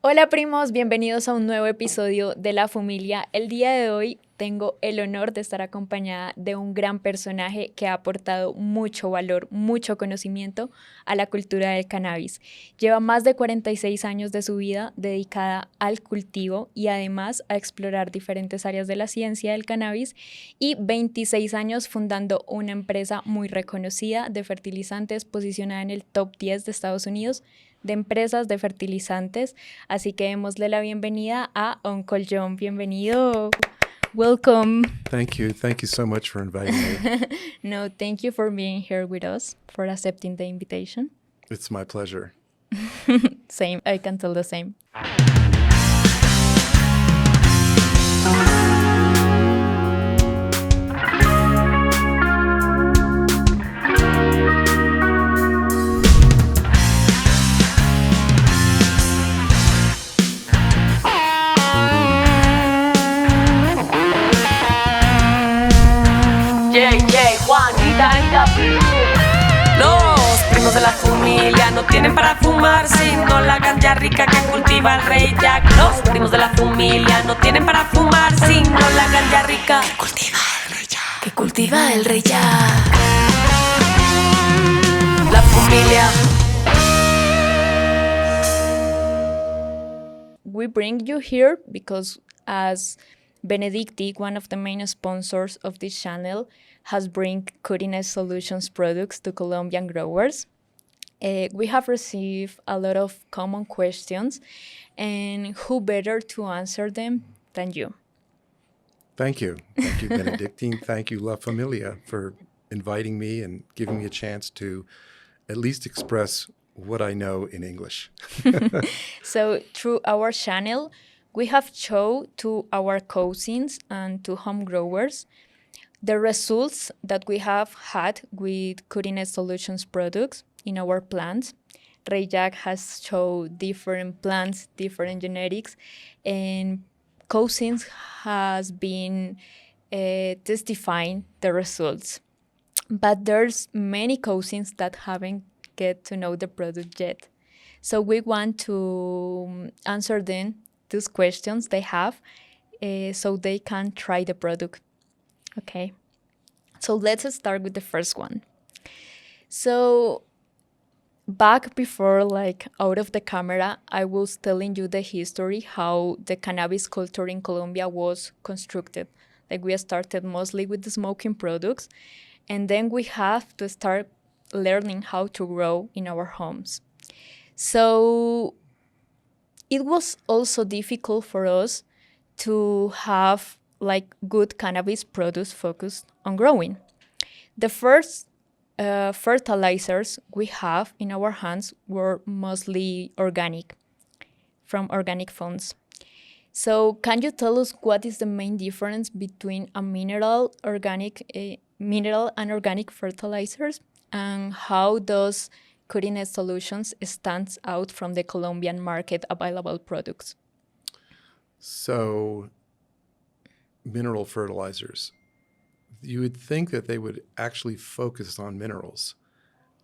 Hola primos, bienvenidos a un nuevo episodio de La Fumilia. El día de hoy tengo el honor de estar acompañada de un gran personaje que ha aportado mucho valor, mucho conocimiento a la cultura del cannabis. Lleva más de 46 años de su vida dedicada al cultivo y además a explorar diferentes áreas de la ciencia del cannabis y 26 años fundando una empresa muy reconocida de fertilizantes posicionada en el top 10 de Estados Unidos de empresas de fertilizantes. Así que démosle la bienvenida a Uncle John. Bienvenido. Welcome. Thank you. Thank you so much for inviting me. No, thank you for being here with us, for accepting the invitation. It's my pleasure. Same. I can tell the same. Los primos de la Fumilia no tienen para fumar, sino la ganja rica que cultiva el rey Jack. Los primos de la Fumilia no tienen para fumar, sino la ganja rica que cultiva el rey Jack. Que cultiva el rey Jack. La Fumilia. We bring you here because as Benedicti, one of the main sponsors of this channel, has bring cutting-edge solutions products to Colombian growers. We have received a lot of common questions, and who better to answer them than you? Thank you. Thank you, Benedictine. Thank you, La Familia, for inviting me and giving me a chance to at least express what I know in English. So through our channel, we have shown to our cousins and to home growers the results that we have had with cutting-edge solutions products in our plants. Ray Jack has shown different plants, different genetics, and cousins has been testifying the results. But there's many cousins that haven't get to know the product yet. So we want to answer them these questions they have so they can try the product. Okay, so let's start with the first one. So back before, like out of the camera, I was telling you the history, how the cannabis culture in Colombia was constructed. Like we started mostly with the smoking products, and then we have to start learning how to grow in our homes. So it was also difficult for us to have like good cannabis products focused on growing. The first fertilizers we have in our hands were mostly organic, from organic funds. So can you tell us what is the main difference between a mineral and organic fertilizers, and how does cutting-edge solutions stands out from the Colombian market available products? So, mineral fertilizers. You would think that they would actually focus on minerals,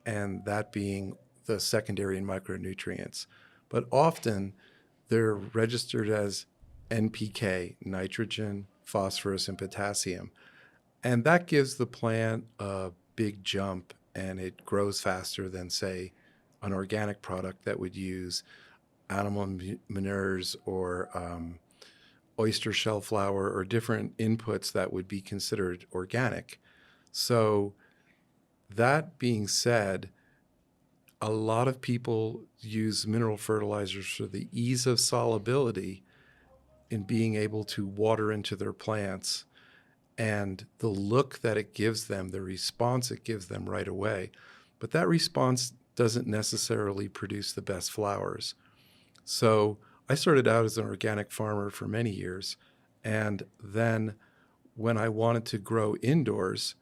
and that being the secondary and micronutrients. But often they're registered as NPK, nitrogen, phosphorus, and potassium. And that gives the plant a big jump, and it grows faster than, say, an organic product that would use animal manures or oyster shell flour or different inputs that would be considered organic. So that being said, a lot of people use mineral fertilizers for the ease of solubility in being able to water into their plants and the look that it gives them, the response it gives them right away. But that response doesn't necessarily produce the best flowers. So I started out as an organic farmer for many years, and then when I wanted to grow indoors,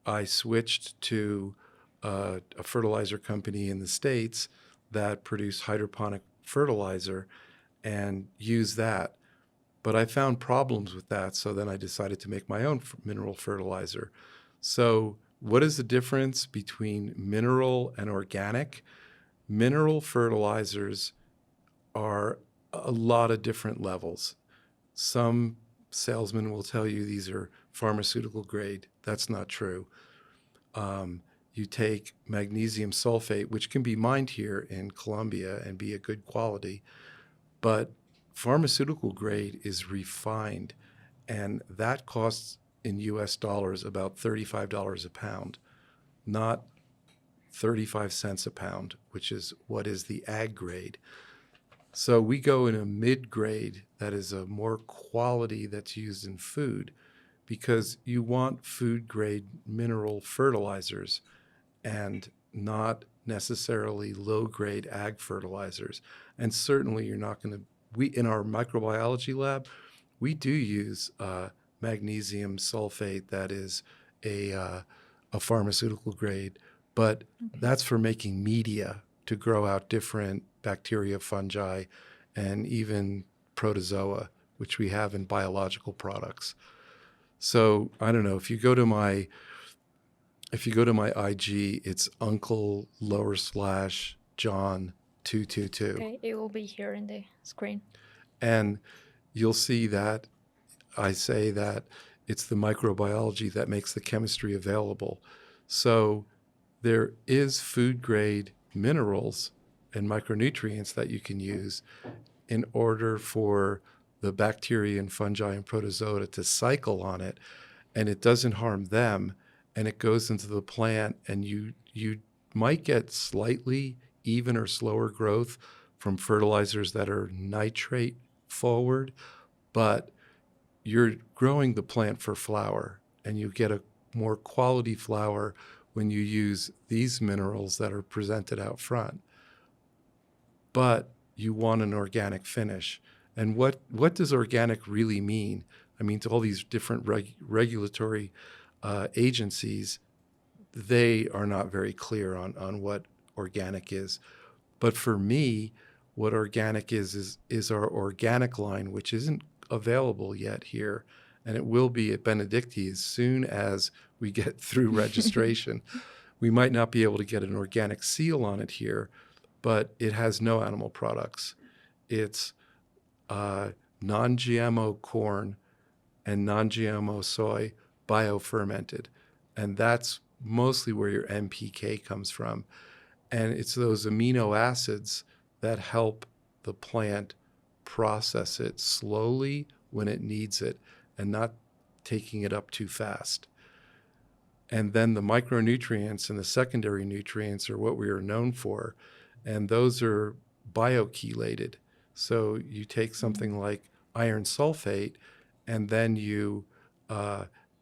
I switched to a fertilizer company in the States that produced hydroponic fertilizer and used that. But I found problems with that, so then I decided to make my own mineral fertilizer. So what is the difference between mineral and organic? Mineral fertilizers are a lot of different levels. Some salesmen will tell you these are pharmaceutical grade. That's not true. You take magnesium sulfate, which can be mined here in Colombia and be a good quality, but pharmaceutical grade is refined, and that costs in US dollars about $35 a pound, not 35 cents a pound, which is what is the ag grade. So we go in a mid-grade that is a more quality that's used in food, because you want food-grade mineral fertilizers and not necessarily low-grade ag fertilizers. And certainly you're not going to, in our microbiology lab, we do use magnesium sulfate that is a pharmaceutical grade, but that's for making media to grow out different bacteria, fungi, and even protozoa, which we have in biological products. So I don't know, if you go to my IG, it's Uncle /John 222. Okay, it will be here in the screen. And you'll see that I say that it's the microbiology that makes the chemistry available. So there is food grade minerals and micronutrients that you can use in order for the bacteria and fungi and protozoa to cycle on it, and it doesn't harm them, and it goes into the plant, and you might get slightly even or slower growth from fertilizers that are nitrate forward, but you're growing the plant for flower, and you get a more quality flower when you use these minerals that are presented out front. But you want an organic finish. And what does organic really mean? I mean, to all these different regulatory agencies, they are not very clear on what organic is. But for me, what organic is our organic line, which isn't available yet here, and it will be at Benedicti as soon as we get through registration. We might not be able to get an organic seal on it here, but it has no animal products. It's non-GMO corn and non-GMO soy biofermented, and that's mostly where your NPK comes from. And it's those amino acids that help the plant process it slowly when it needs it and not taking it up too fast. And then the micronutrients and the secondary nutrients are what we are known for, and those are biochelated. So you take something like iron sulfate, and then you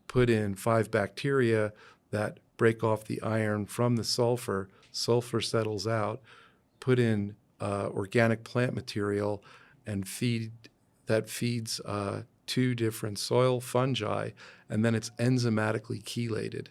put in 5 bacteria that break off the iron from the sulfur. Sulfur settles out, put in organic plant material, and feeds 2 different soil fungi, and then it's enzymatically chelated.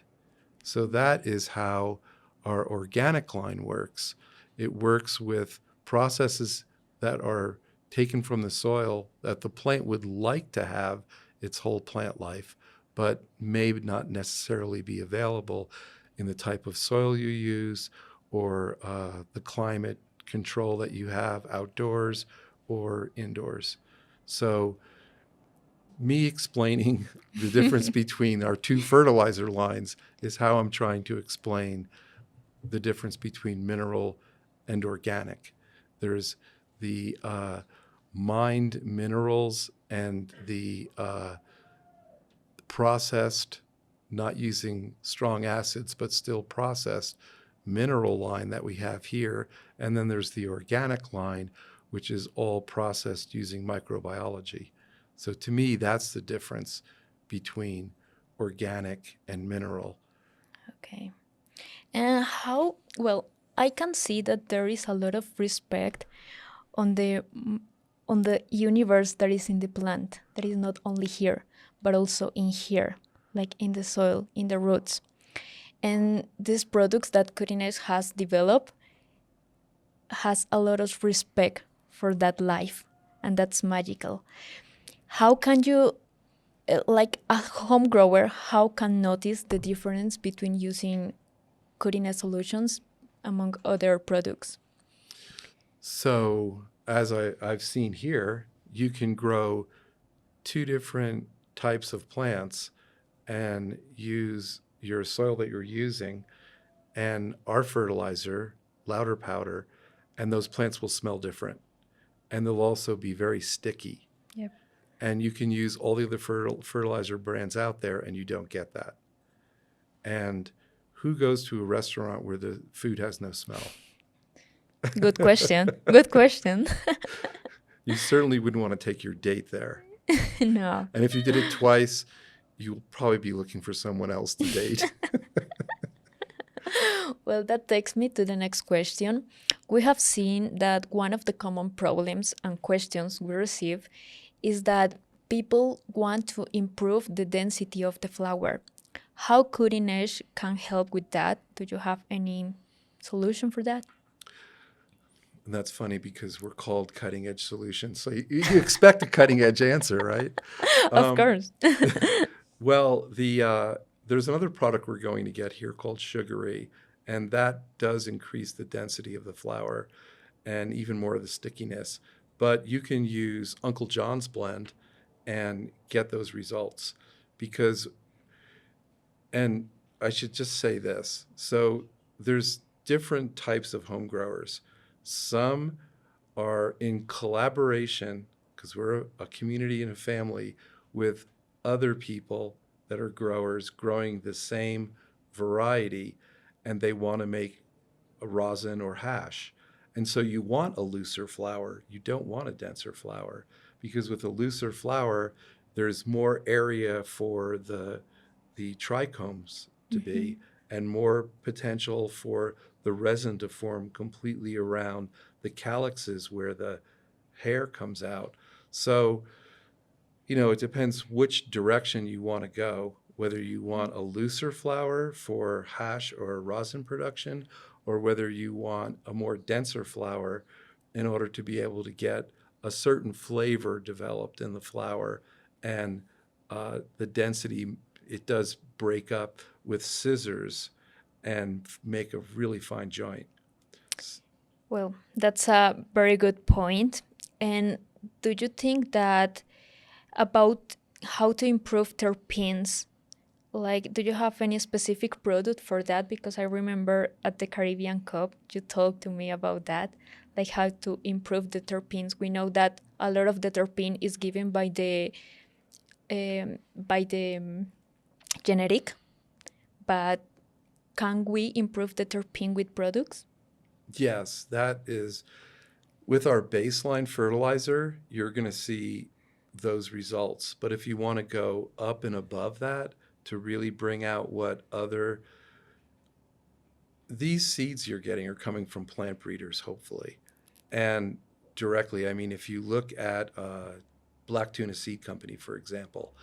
So that is how our organic line works. It works with processes that are taken from the soil that the plant would like to have its whole plant life, but may not necessarily be available in the type of soil you use or the climate control that you have outdoors or indoors. So me explaining the difference between our 2 fertilizer lines is how I'm trying to explain the difference between mineral and organic. There's the mined minerals and the processed, not using strong acids, but still processed mineral line that we have here. And then there's the organic line, which is all processed using microbiology. So to me, that's the difference between organic and mineral. Okay. And how, well, I can see that there is a lot of respect on the universe that is in the plant, that is not only here, but also in here, like in the soil, in the roots. And these products that Curines has developed has a lot of respect for that life, and that's magical. How can you, like a home grower, how can notice the difference between using Curines solutions among other products? So as I've seen here, you can grow 2 different types of plants and use your soil that you're using and our fertilizer, louder powder, and those plants will smell different. And they'll also be very sticky. Yep. And you can use all the other fertilizer brands out there and you don't get that. And who goes to a restaurant where the food has no smell? Good question. Good question. You certainly wouldn't want to take your date there. No. And if you did it twice, you'll probably be looking for someone else to date. Well, that takes me to the next question. We have seen that one of the common problems and questions we receive is that people want to improve the density of the flower. How cutting edge can help with that? Do you have any solution for that? And that's funny because we're called cutting edge solutions. So you expect a cutting edge answer, right? Of course. Well, there's another product we're going to get here called Sugary, and that does increase the density of the flower and even more of the stickiness. But you can use Uncle John's blend and get those results because, and I should just say this, so there's different types of home growers. Some are in collaboration, because we're a community and a family, with other people that are growers growing the same variety, and they want to make a rosin or hash. And so you want a looser flower. You don't want a denser flower, because with a looser flower, there's more area for the trichomes to be, and more potential for the resin to form completely around the calyxes where the hair comes out. So, it depends which direction you want to go, whether you want a looser flower for hash or rosin production, or whether you want a more denser flower in order to be able to get a certain flavor developed in the flower. And the density, it does break up with scissors and make a really fine joint. Well, that's a very good point. And do you think that about how to improve terpenes, like, do you have any specific product for that? Because I remember at the Caribbean Cup, you talked to me about that, like how to improve the terpenes. We know that a lot of the terpene is given by the genetic, but can we improve the terpene with products? Yes, that is, with our baseline fertilizer, you're going to see those results. But if you want to go up and above that to really bring out these seeds you're getting are coming from plant breeders, hopefully. And directly, I mean, if you look at Black Tuna Seed Company, for example,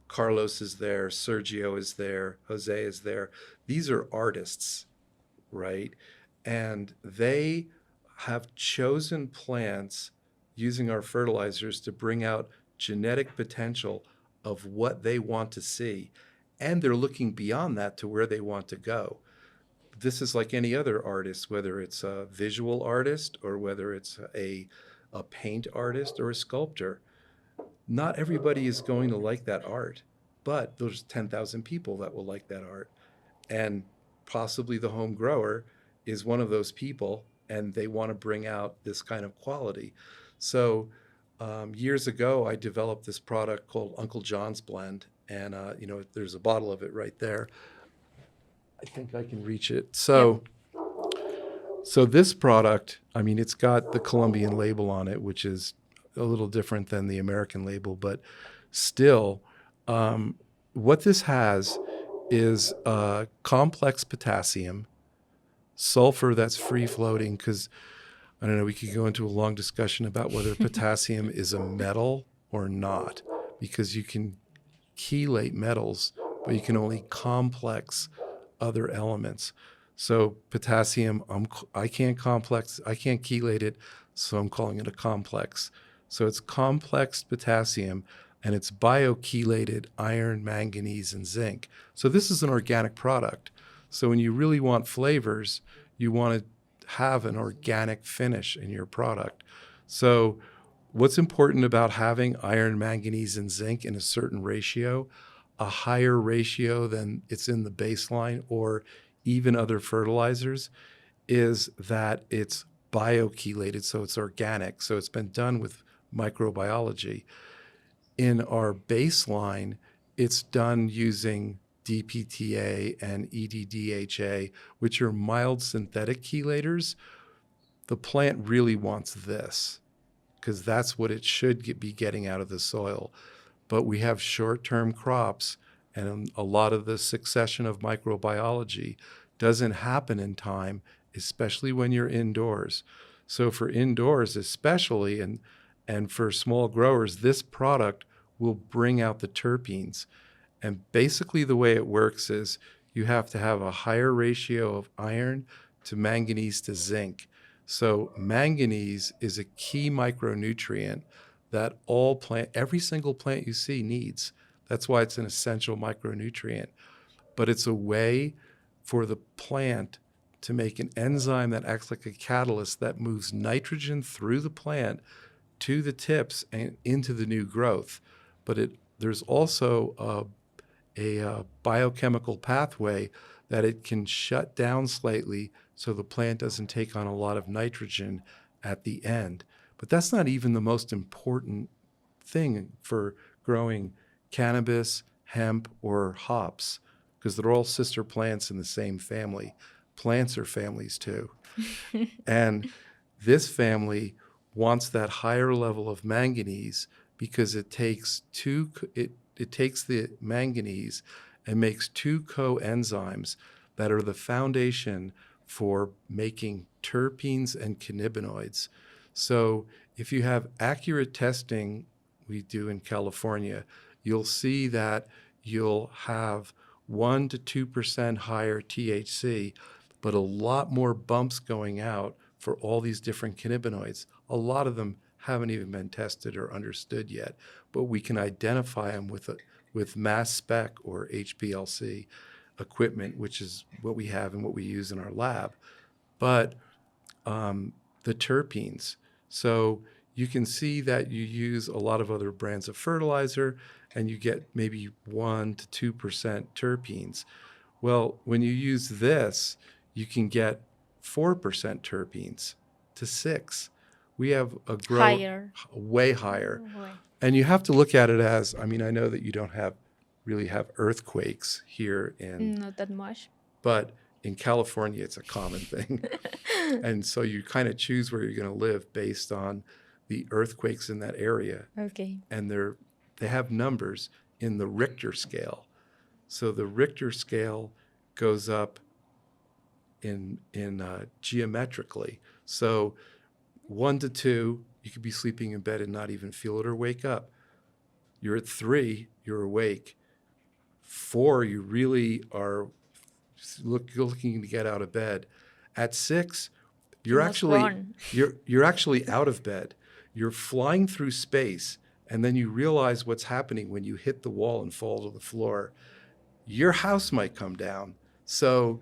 Carlos is there, Sergio is there, Jose is there. These are artists, right? And they have chosen plants using our fertilizers to bring out genetic potential of what they want to see. And they're looking beyond that to where they want to go. This is like any other artist, whether it's a visual artist or whether it's a paint artist or a sculptor. Not everybody is going to like that art, but there's 10,000 people that will like that art. And possibly the home grower is one of those people, and they want to bring out this kind of quality. So years ago, I developed this product called Uncle John's Blend, and there's a bottle of it right there. I think I can reach it. So this product, I mean, it's got the Colombian label on it, which is a little different than the American label, but still, what this has is complex potassium, sulfur that's free floating, because I don't know, we could go into a long discussion about whether potassium is a metal or not, because you can chelate metals, but you can only complex other elements. So potassium, I can't chelate it, so I'm calling it a complex. So it's complex potassium, and it's biochelated iron, manganese, and zinc. So this is an organic product. So when you really want flavors, you want to have an organic finish in your product. So what's important about having iron, manganese, and zinc in a certain ratio, a higher ratio than it's in the baseline or even other fertilizers, is that it's biochelated, so it's organic. So it's been done with microbiology. In our baseline, it's done using DPTA and EDDHA, which are mild synthetic chelators. The plant really wants this because that's what it should be getting out of the soil. But we have short-term crops, and a lot of the succession of microbiology doesn't happen in time, especially when you're indoors. So for indoors especially, and for small growers, this product will bring out the terpenes. And basically the way it works is you have to have a higher ratio of iron to manganese to zinc. So manganese is a key micronutrient that every single plant you see needs. That's why it's an essential micronutrient. But it's a way for the plant to make an enzyme that acts like a catalyst that moves nitrogen through the plant to the tips and into the new growth. But there's also a biochemical pathway that it can shut down slightly so the plant doesn't take on a lot of nitrogen at the end. But that's not even the most important thing for growing cannabis, hemp, or hops, because they're all sister plants in the same family. Plants are families too. And this family wants that higher level of manganese because it takes the manganese and makes two coenzymes that are the foundation for making terpenes and cannabinoids. So if you have accurate testing, we do in California, you'll see that you'll have 1 to 2% higher THC, but a lot more bumps going out for all these different cannabinoids. A lot of them haven't even been tested or understood yet, but we can identify them with mass spec or HPLC equipment, which is what we have and what we use in our lab. But the terpenes, so you can see that you use a lot of other brands of fertilizer and you get maybe 1 to 2% terpenes. Well, when you use this, you can get 4% terpenes to 6%. We have a Higher. Way higher. Oh, And you have to look at it as, I mean, I know that you don't really have earthquakes here not that much. but in California, it's a common thing. And so you kind of choose where you're going to live based on the earthquakes in that area. Okay. And they have numbers in the Richter scale. So the Richter scale goes up in geometrically. So 1 to 2, you could be sleeping in bed and not even feel it or wake up. You're at 3, you're awake. 4, you really are looking to get out of bed. At 6, you're actually out of bed. You're flying through space, and then you realize what's happening when you hit the wall and fall to the floor. Your house might come down. So,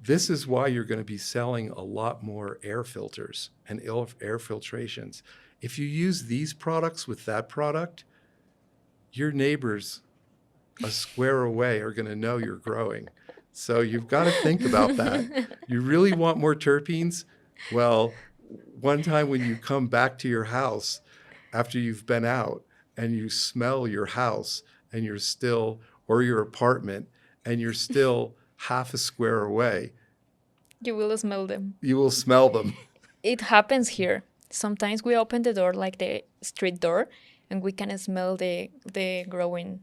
this is why you're going to be selling a lot more air filters and air filtrations. If you use these products with that product, your neighbors a square away are going to know you're growing. So you've got to think about that. You really want more terpenes? Well, one time when you come back to your house after you've been out and you smell your house and you're still, or your apartment, and you're still half a square away, You will smell them. you will smell them. It happens here. Sometimes we open the door, like the street door, and we can smell the growing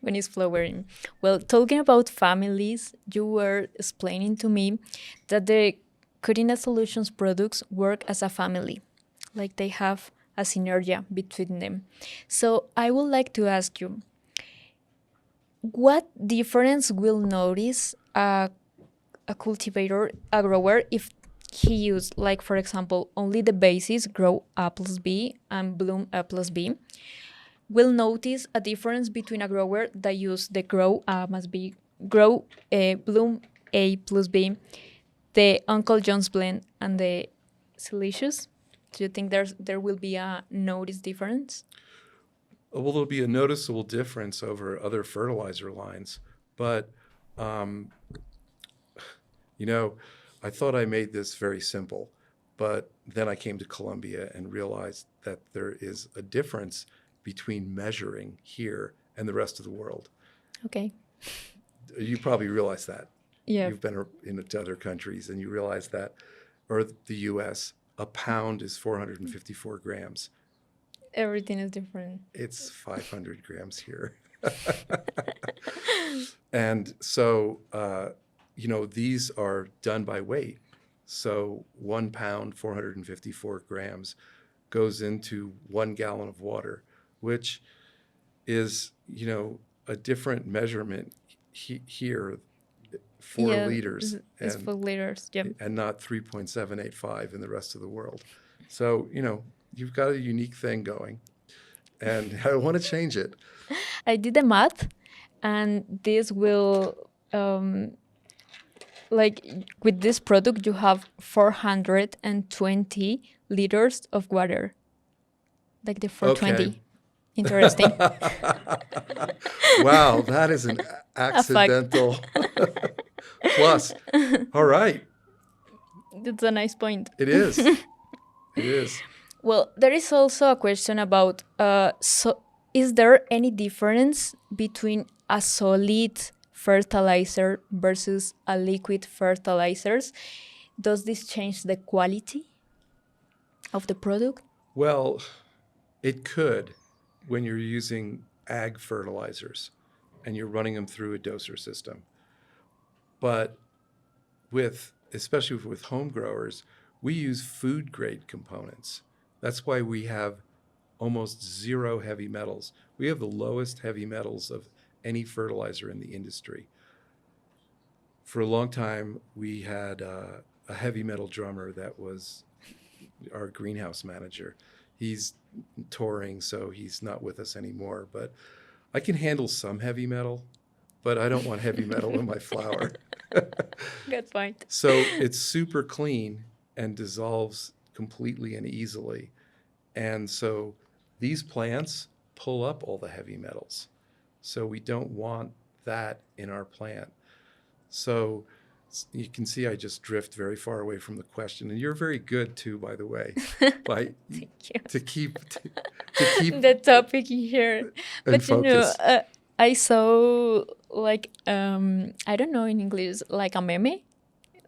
when it's flowering. Well, talking about families, you were explaining to me that the Corina Solutions products work as a family, like they have a synergy between them. So I would like to ask you, what difference will notice a cultivator, a grower, if he used, like, for example, only the basis grow A plus B and bloom A plus B, will notice a difference between a grower that use the grow A must be grow bloom A plus B, the Uncle John's blend and the Silicious? Do you think there will be a notice difference? Well, there'll be a noticeable difference over other fertilizer lines, but um, I thought I made this very simple, but then I came to Colombia and realized that there is a difference between measuring here and the rest of the world. Okay. You probably realize that. Yeah. You've been into other countries and you realize that, or the US, a pound is 454 grams. Everything is different. It's 500 grams here. And so, these are done by weight. So 1 pound, 454 grams goes into 1 gallon of water, which is, a different measurement here, 4 liters. It's 4 liters, yep. And not 3.785 in the rest of the world. So, you've got a unique thing going, and I want to change it. I did the math, and this will, with this product, you have 420 liters of water. Like the 420. Okay. Interesting. Wow, that is an accidental plus. All right. That's a nice point. It is. It is. Well, there is also a question about, is there any difference between a solid fertilizer versus a liquid fertilizers? Does this change the quality of the product? Well, it could when you're using ag fertilizers and you're running them through a doser system. But especially with home growers, we use food grade components. That's why we have almost 0 heavy metals. We have the lowest heavy metals of any fertilizer in the industry. For a long time, we had a heavy metal drummer that was our greenhouse manager. He's touring, so he's not with us anymore. But I can handle some heavy metal, but I don't want heavy metal in my flour. Good point. So it's super clean and dissolves completely and easily. And so these plants pull up all the heavy metals. So we don't want that in our plant. So you can see I just drift very far away from the question. And you're very good too, by the way, Thank you. to keep The topic here. But focus. I saw I don't know in English, like a meme.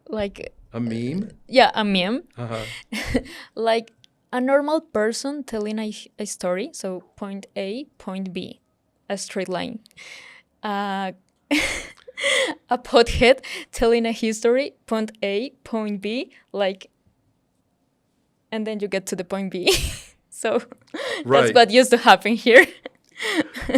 Like A meme? yeah, a meme. Uh-huh. Like a normal person telling a story, so point A, point B, a straight line. A pothead telling a history, point A, point B, and then you get to the point B. So that's Right. what used to happen here.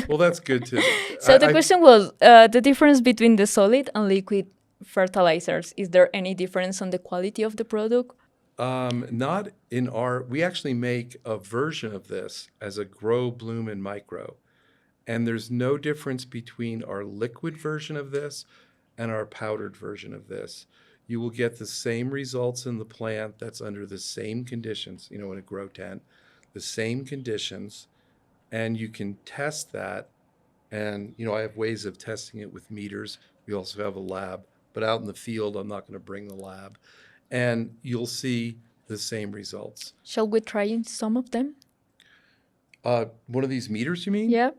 Well, that's good too. So the question was the difference between the solid and liquid fertilizers. Is there any difference on the quality of the product? Not in we actually make a version of this as a grow, bloom, and micro. And there's no difference between our liquid version of this and our powdered version of this. You will get the same results in the plant that's under the same conditions, in a grow tent, the same conditions, and you can test that. And, I have ways of testing it with meters. We also have a lab, but out in the field, I'm not going to bring the lab. And you'll see the same results. Shall we try some of them? One of these meters, you mean? Yeah.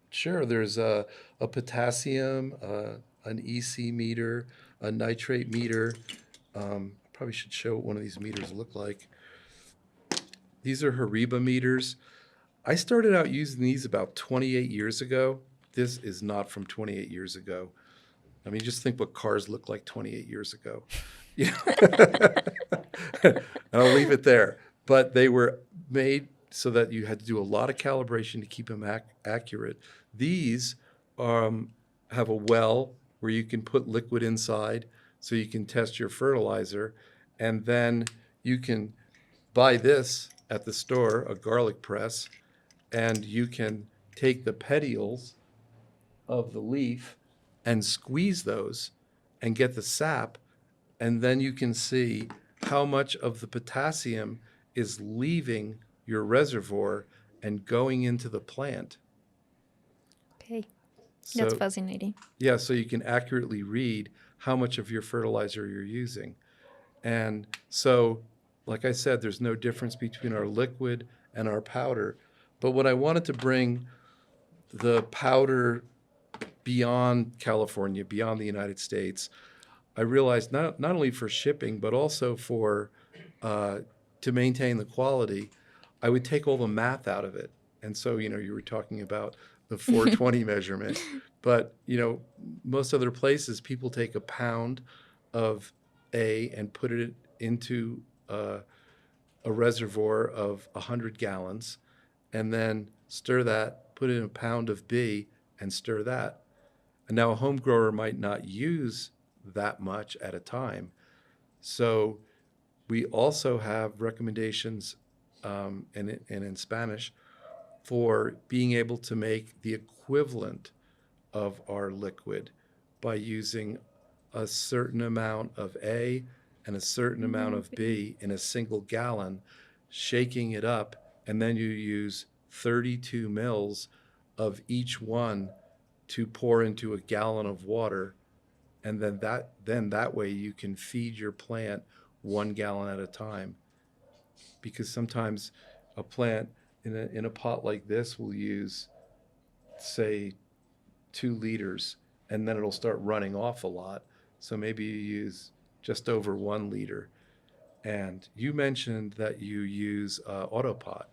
Sure. There's a potassium, an EC meter, a nitrate meter. Probably should show what one of these meters look like. These are Hariba meters. I started out using these about 28 years ago. This is not from 28 years ago. I mean, just think what cars looked like 28 years ago. And I'll leave it there. But they were made so that you had to do a lot of calibration to keep them accurate. These have a well where you can put liquid inside so you can test your fertilizer. And then you can buy this at the store, a garlic press, and you can take the petioles of the leaf and squeeze those and get the sap, and then you can see how much of the potassium is leaving your reservoir and going into the plant. Okay, that's So, fascinating. yeah, so you can accurately read how much of your fertilizer you're using. And so, like I said, there's no difference between our liquid and our powder. But when I wanted to bring the powder beyond California, beyond the United States, I realized not only for shipping, but also for to maintain the quality, I would take all the math out of it. And so, you were talking about the 420 measurement, but, most other places, people take a pound of A and put it into a reservoir of 100 gallons, and then stir that, put in a pound of B, and stir that. And now a home grower might not use that much at a time. So we also have recommendations and in Spanish for being able to make the equivalent of our liquid by using a certain amount of A and a certain amount of B in a single gallon, shaking it up, and then you use 32 mils of each one to pour into a gallon of water, and then that way you can feed your plant 1 gallon at a time. Because sometimes a plant in a pot like this will use, say, 2 liters, and then it'll start running off a lot. So maybe you use just over 1 liter. And you mentioned that you use Autopot.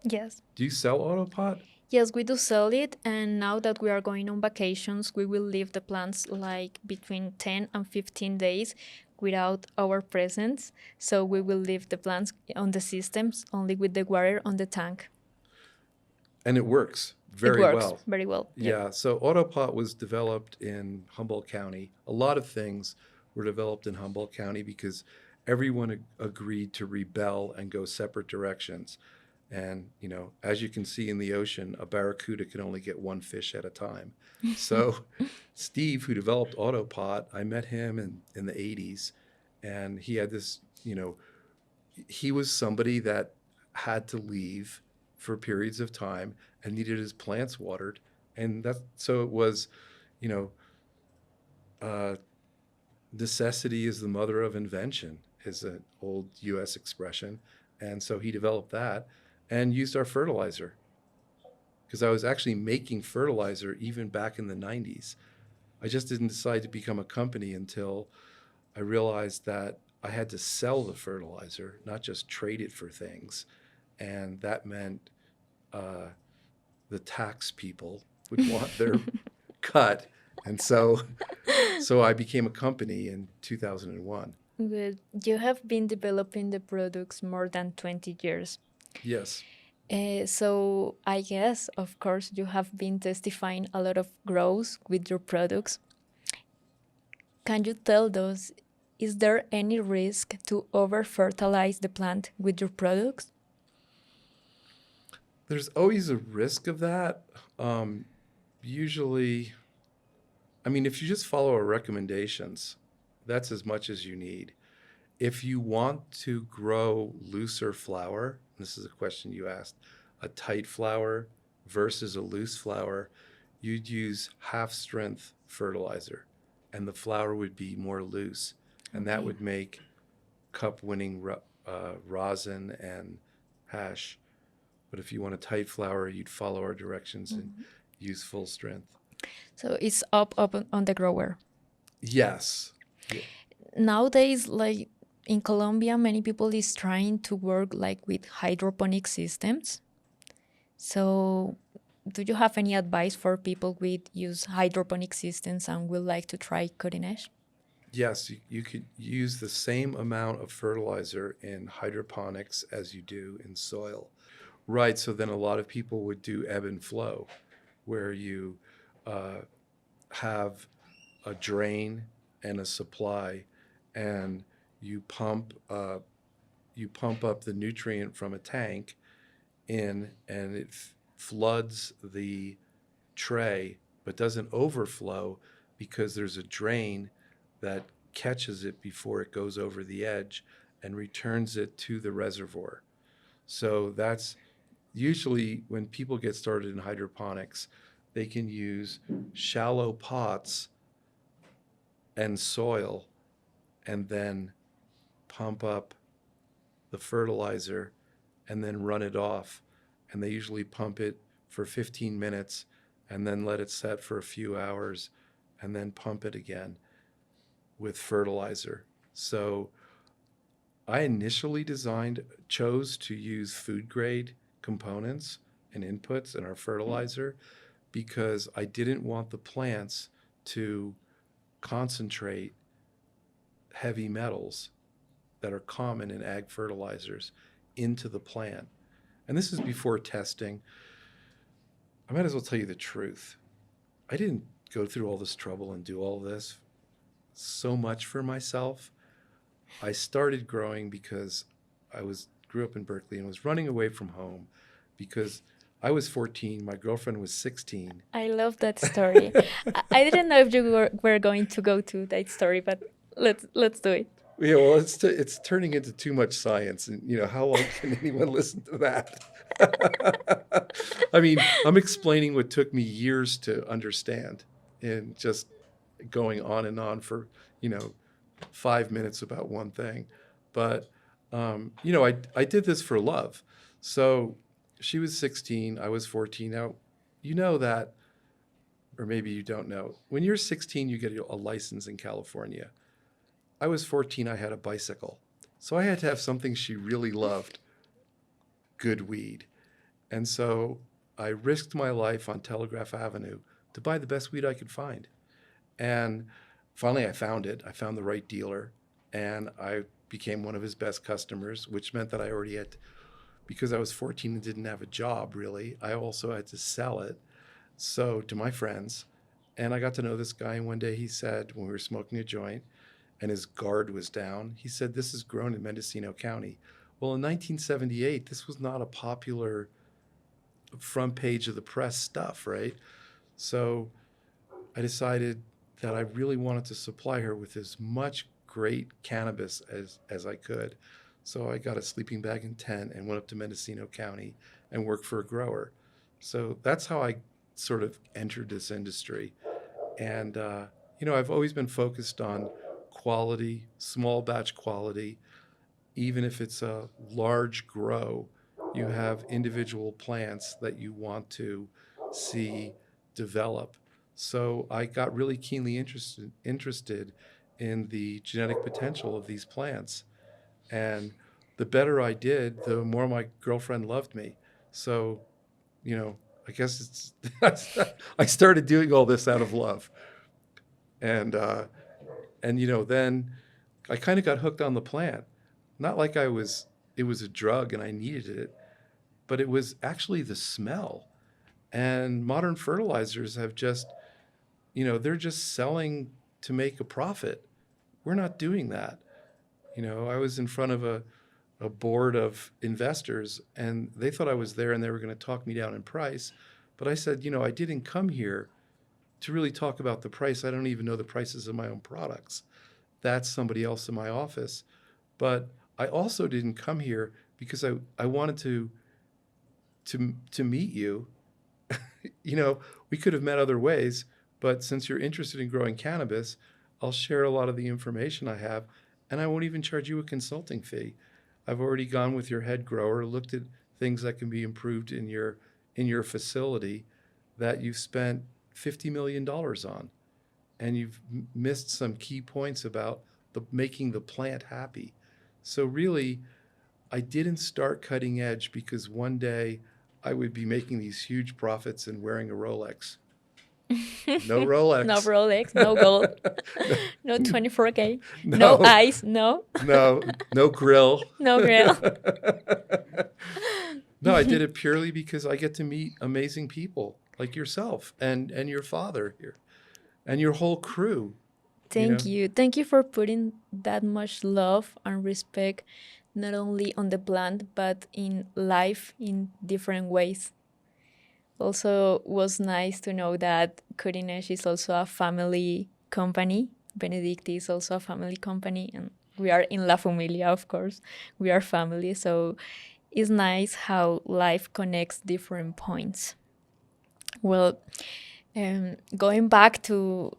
Yes. Do you sell Autopot? Yes, we do sell it, and now that we are going on vacations, we will leave the plants like between 10 and 15 days without our presence. So we will leave the plants on the systems only with the water on the tank. And it works It very works well. very well. Yep. Yeah, so Autopot was developed in Humboldt County. A lot of things were developed in Humboldt County because everyone agreed to rebel and go separate directions. And, as you can see in the ocean, a barracuda can only get one fish at a time. So Steve, who developed Autopot, I met him in the 80s, and he had this, he was somebody that had to leave for periods of time and needed his plants watered. And so it was, necessity is the mother of invention, is an old U.S. expression. And so he developed that and used our fertilizer. Because I was actually making fertilizer even back in the 90s. I just didn't decide to become a company until I realized that I had to sell the fertilizer, not just trade it for things. And that meant the tax people would want their cut. And so I became a company in 2001. Good. You have been developing the products more than 20 years. Yes. So I guess, of course, you have been testifying a lot of growth with your products. Can you tell us, is there any risk to over-fertilize the plant with your products? There's always a risk of that. Usually, if you just follow our recommendations, that's as much as you need. If you want to grow looser flower, this is a question you asked, a tight flower versus a loose flower, you'd use half-strength fertilizer, and the flower would be more loose, and that would make cup-winning rosin and hash. But if you want a tight flower, you'd follow our directions and use full strength. So it's up on the grower. Yes. Yeah. Nowadays, like in Colombia, many people is trying to work like with hydroponic systems. So do you have any advice for people with use hydroponic systems and would like to try cutting edge? Yes, you could use the same amount of fertilizer in hydroponics as you do in soil. Right, so then a lot of people would do ebb and flow, where you have a drain and a supply, and you pump up the nutrient from a tank in, and it floods the tray, but doesn't overflow because there's a drain that catches it before it goes over the edge and returns it to the reservoir. So that's usually when people get started in hydroponics, they can use shallow pots and soil and then pump up the fertilizer and then run it off. And they usually pump it for 15 minutes and then let it set for a few hours and then pump it again with fertilizer. So I initially chose to use food grade components and inputs in our fertilizer because I didn't want the plants to concentrate heavy metals that are common in ag fertilizers into the plant. And this is before testing. I might as well tell you the truth. I didn't go through all this trouble and do all this so much for myself. I started growing because I grew up in Berkeley and was running away from home because I was 14, my girlfriend was 16. I love that story. I didn't know if you were going to go to that story, but let's do it. Yeah, well, it's turning into too much science, and how long can anyone listen to that? I mean, I'm explaining what took me years to understand, and just going on and on for 5 minutes about one thing. But I did this for love. So she was 16, I was 14. Now, you know that, or maybe you don't know. When you're 16, you get a license in California. I was 14, I had a bicycle. So I had to have something she really loved, good weed. And so I risked my life on Telegraph Avenue to buy the best weed I could find. And finally I found it. I found the right dealer, and I became one of his best customers, which meant that I already had, because I was 14 and didn't have a job really, I also had to sell it to my friends. And I got to know this guy, and one day he said, when we were smoking a joint, and his guard was down, he said, "This is grown in Mendocino County." Well, in 1978, this was not a popular front page of the press stuff, right? So I decided that I really wanted to supply her with as much great cannabis as I could. So I got a sleeping bag and tent and went up to Mendocino County and worked for a grower. So that's how I sort of entered this industry. And, I've always been focused on quality, small batch quality. Even if it's a large grow, you have individual plants that you want to see develop. So I got really keenly interested in the genetic potential of these plants. And the better I did, the more my girlfriend loved me. So, I guess I started doing all this out of love. And then I kind of got hooked on the plant. Not like it was a drug and I needed it, but it was actually the smell. And modern fertilizers have just, they're just selling to make a profit. We're not doing that. I was in front of a board of investors, and they thought I was there and they were going to talk me down in price. But I said, I didn't come here to really talk about the price. I don't even know the prices of my own products. That's somebody else in my office. But I also didn't come here because I wanted to meet you. We could have met other ways, but since you're interested in growing cannabis, I'll share a lot of the information I have, and I won't even charge you a consulting fee. I've already gone with your head grower, looked at things that can be improved in your facility that you've spent $50 million on, and you've missed some key points about making the plant happy. So really, I didn't start cutting edge because one day I would be making these huge profits and wearing a Rolex. No Rolex. No Rolex, no gold, no 24K, no ice, no. No grill. No grill. No, I did it purely because I get to meet amazing people like yourself and your father here and your whole crew. Thank you. Thank you for putting that much love and respect, not only on the plant, but in life in different ways. Also, was nice to know that Cutting Edge is also a family company. Benedicti is also a family company, and we are in La Fumilia, of course. We are family, so it's nice how life connects different points. Well, going back to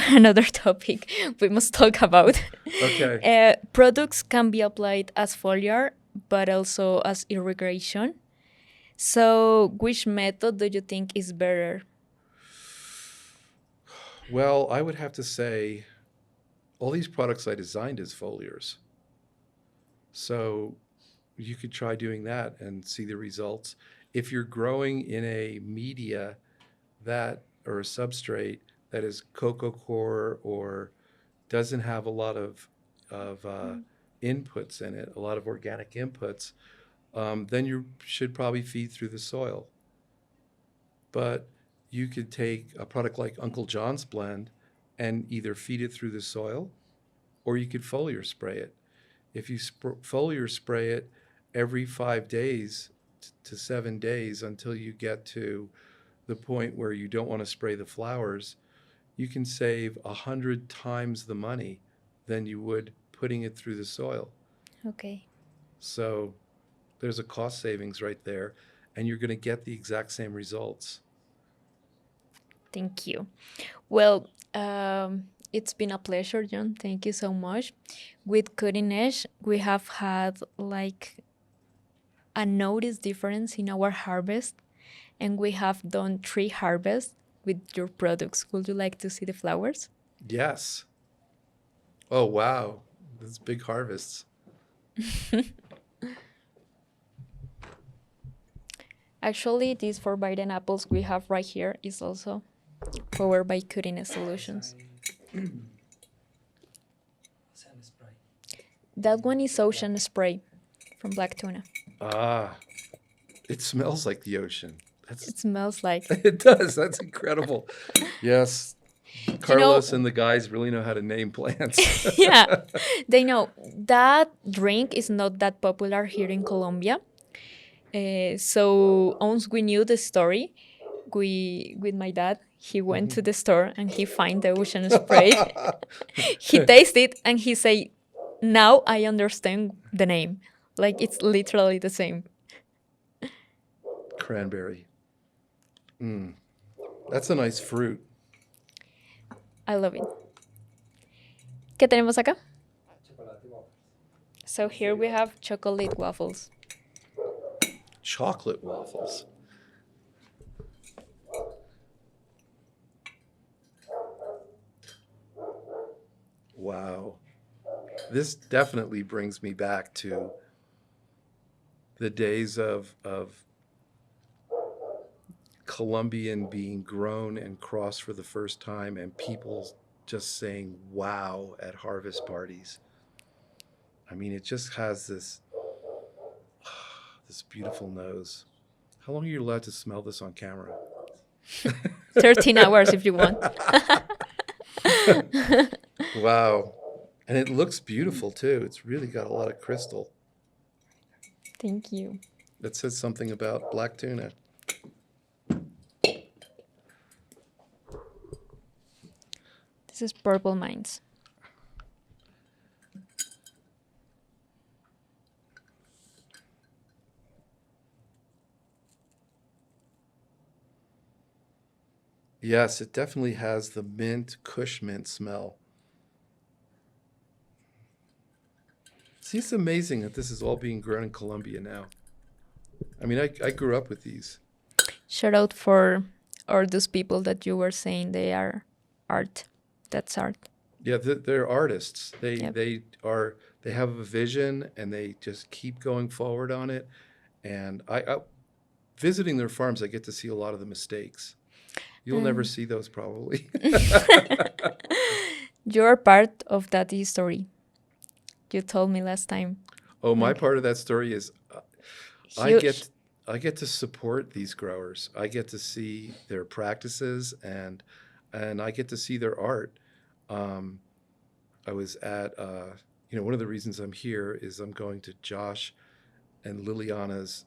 another topic we must talk about. Okay. Products can be applied as foliar, but also as irrigation. So, which method do you think is better? Well, I would have to say all these products I designed as foliars. So you could try doing that and see the results. If you're growing in a media that or a substrate that is coco coir or doesn't have a lot of inputs in it, a lot of organic inputs, then you should probably feed through the soil. But you could take a product like Uncle John's blend and either feed it through the soil or you could foliar spray it. If you foliar spray it every 5 days to 7 days until you get to the point where you don't want to spray the flowers, you can save 100 times the money than you would putting it through the soil. Okay. So there's a cost savings right there, and you're going to get the exact same results. Thank you. Well, it's been a pleasure, John. Thank you so much. With Cutting Edge, we have had like a noticed difference in our harvest, and we have done 3 harvests with your products. Would you like to see the flowers? Yes. Oh, wow. That's big harvests. Actually, these 4 Biden apples we have right here is also powered by Cutting Edge Solutions. That one is Ocean Spray from Black Tuna. Ah, it smells like the ocean. It smells like. It does. That's incredible. Yes. Carlos and the guys really know how to name plants. Yeah, they know. That drink is not that popular here in Colombia. So once we knew the story, with my dad, he went to the store and he found the ocean spray. He tasted and he said, "Now I understand the name. Like it's literally the same." Cranberry. That's a nice fruit. I love it. ¿Qué tenemos acá? So here we have chocolate waffles. Chocolate waffles. Wow. This definitely brings me back to the days of Colombian being grown and crossed for the first time and people just saying wow at harvest parties. I mean, it just has this beautiful nose. How long are you allowed to smell this on camera? 13 hours if you want. Wow. And it looks beautiful too. It's really got a lot of crystal. Thank you. That says something about black tuna. This is Purple Minds. Yes, it definitely has the mint, kush mint smell. See, it's amazing that this is all being grown in Colombia now. I mean, I grew up with these. Shout out for all those people that you were saying they are art. That's art. Yeah, they're artists. Yep. They have a vision and they just keep going forward on it. And I visiting their farms, I get to see a lot of the mistakes. You'll never see those probably. You're part of that history. You told me last time. Oh, my part of that story is Huge. I get to support these growers. I get to see their practices and I get to see their art. I was at one of the reasons I'm here is I'm going to Josh and Liliana's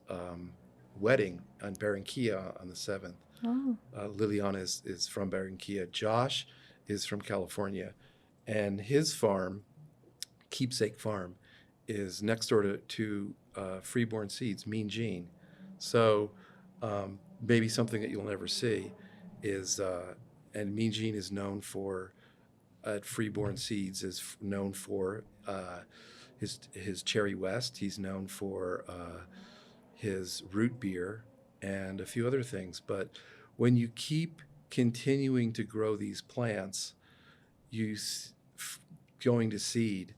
wedding on Barranquilla on the 7th. Oh. Liliana is from Barranquilla. Josh is from California. And his farm, Keepsake Farm, is next door to Freeborn Seeds, Mean Gene. So maybe something that you'll never see is, and Mean Gene is known for, at Freeborn Seeds, is known for his Cherry West. He's known for his root beer and a few other things. But when you keep continuing to grow these plants, going to seed.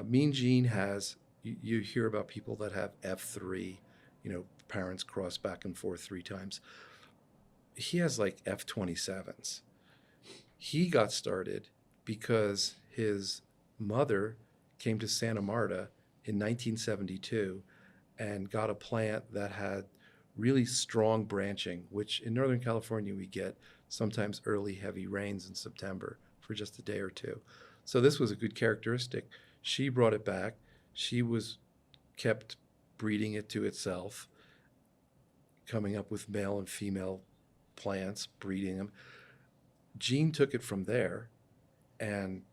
Mean Gene has, you hear about people that have F3, parents cross back and forth 3 times. He has like F27s. He got started because his mother came to Santa Marta in 1972 and got a plant that had really strong branching, which in Northern California we get sometimes early heavy rains in September for just a day or two. So this was a good characteristic. She brought it back. She kept breeding it to itself, coming up with male and female plants, breeding them. Gene took it from there and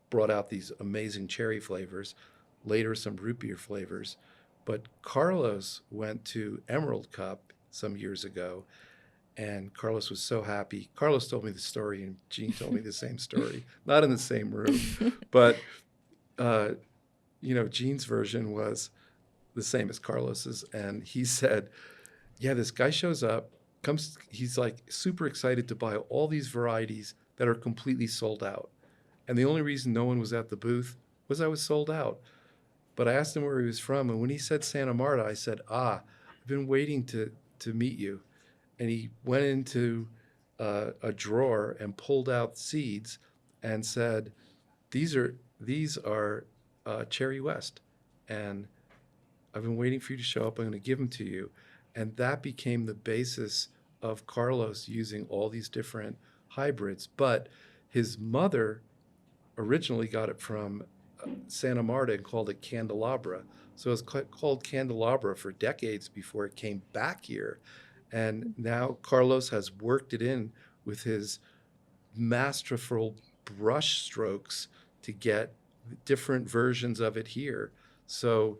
brought out these amazing cherry flavors, later some root beer flavors. But Carlos went to Emerald Cup some years ago, and Carlos was so happy. Carlos told me the story, and Gene told me the same story, not in the same room. But, Gene's version was the same as Carlos's. And he said, yeah, this guy shows up, he's like super excited to buy all these varieties that are completely sold out. And the only reason no one was at the booth was I was sold out. But I asked him where he was from, and when he said Santa Marta, I said, I've been waiting to meet you. And he went into a drawer and pulled out seeds and said, these are Cherry West, and I've been waiting for you to show up. I'm going to give them to you. And that became the basis of Carlos using all these different hybrids. But his mother originally got it from Santa Marta and called it Candelabra. So it was called Candelabra for decades before it came back here. And now Carlos has worked it in with his masterful brush strokes to get different versions of it here. So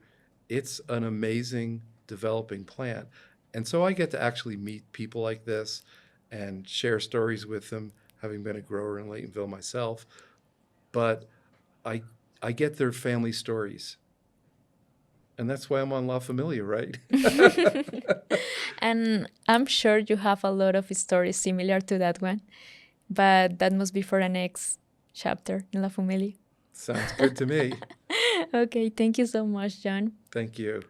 it's an amazing developing plant. And so I get to actually meet people like this and share stories with them, having been a grower in Laytonville myself. But I get their family stories. And that's why I'm on La Familia, right? And I'm sure you have a lot of stories similar to that one, but that must be for the next chapter in La Familia. Sounds good to me. Okay, thank you so much, John. Thank you.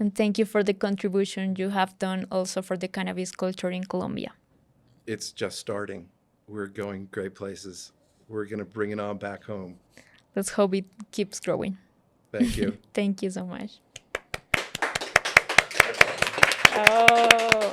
And thank you for the contribution you have done also for the cannabis culture in Colombia. It's just starting. We're going great places. We're going to bring it on back home. Let's hope it keeps growing. Thank you. Thank you so much. Oh.